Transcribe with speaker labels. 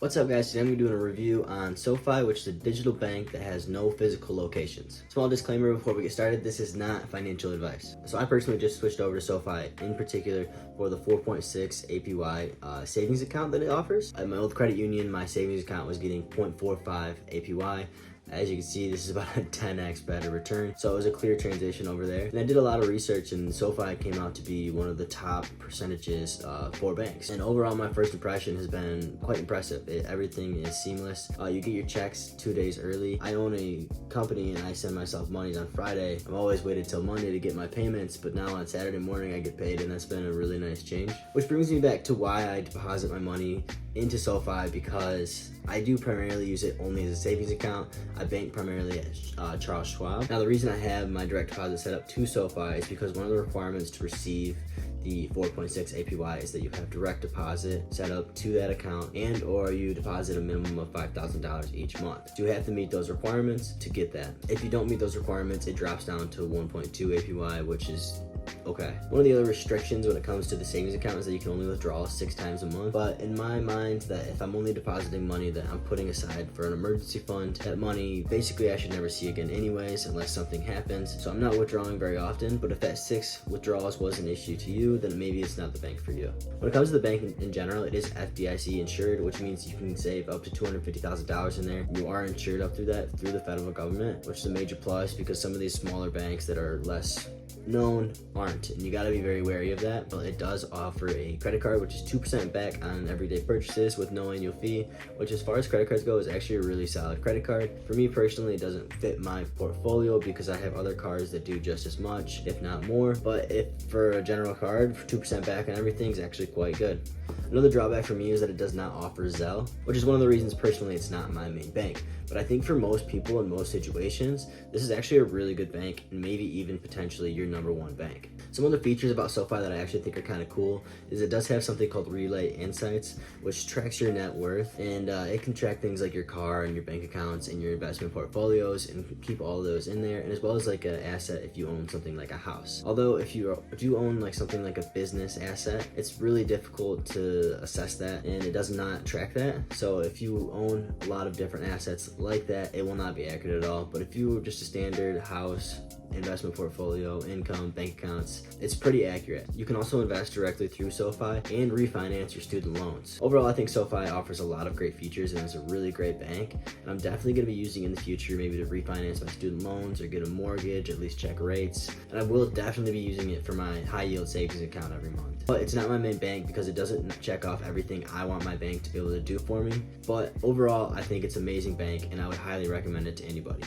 Speaker 1: What's up guys, today I'm going to be doing a review on SOFI, which is a digital bank that has no physical locations. Small disclaimer before we get started, this is not financial advice. So I personally just switched over to SOFI, in particular for the 4.6 APY savings account that it offers. At my old credit union, my savings account was getting 0.45 APY. As you can see, this is about a 10x better return. So it was a clear transition over there. And I did a lot of research, and SOFI came out to be one of the top percentages for banks. And overall, my first impression has been quite impressive. Everything is seamless. You get your checks 2 days early. I own a company and I send myself monies on Friday. I'm always waited till Monday to get my payments, but now on Saturday morning I get paid, and that's been a really nice change. Which brings me back to why I deposit my money into SOFI, because I do primarily use it only as a savings account. I bank primarily at Charles Schwab. Now, the reason I have my direct deposit set up to SOFI is because one of the requirements to receive the 4.6 APY is that you have direct deposit set up to that account, and or you deposit a minimum of $5,000 each month. You have to meet those requirements to get that. If you don't meet those requirements, it drops down to 1.2 APY, which is okay. One of the other restrictions when it comes to the savings account is that you can only withdraw 6 times a month. But in my mind, that if I'm only depositing money that I'm putting aside for an emergency fund, that money basically I should never see again anyways unless something happens. So I'm not withdrawing very often, but if that 6 withdrawals was an issue to you, then maybe it's not the bank for you. When it comes to the bank in general, it is FDIC insured, which means you can save up to $250,000 in there. You are insured up through that through the federal government, which is a major plus because some of these smaller banks that are less known aren't, and you got to be very wary of that. But it does offer a credit card, which is 2% back on everyday purchases with no annual fee, which as far as credit cards go is actually a really solid credit card. For me personally, it doesn't fit my portfolio because I have other cards that do just as much, if not more. But if for a general card, 2% back on everything is actually quite good. Another drawback for me is that it does not offer Zelle, which is one of the reasons personally it's not my main bank. But I think for most people in most situations, this is actually a really good bank, and maybe even potentially your #1 bank. Some other features about SOFI that I actually think are kind of cool is it does have something called Relay Insights, which tracks your net worth, and it can track things like your car and your bank accounts and your investment portfolios and keep all of those in there, and as well as like an asset if you own something like a house. Although if you do own like something like a business asset, it's really difficult to assess that, and it does not track that. So if you own a lot of different assets like that, it will not be accurate at all. But if you just a standard house, investment portfolio, income, bank accounts, it's pretty accurate. You can also invest directly through SOFI and refinance your student loans. Overall, I think SOFI offers a lot of great features and is a really great bank, and I'm definitely going to be using it in the future, maybe to refinance my student loans or get a mortgage, at least check rates. And I will definitely be using it for my high yield savings account every month. But it's not my main bank because it doesn't check off everything I want my bank to be able to do for me. But overall, I think it's an amazing bank, and I would highly recommend it to anybody.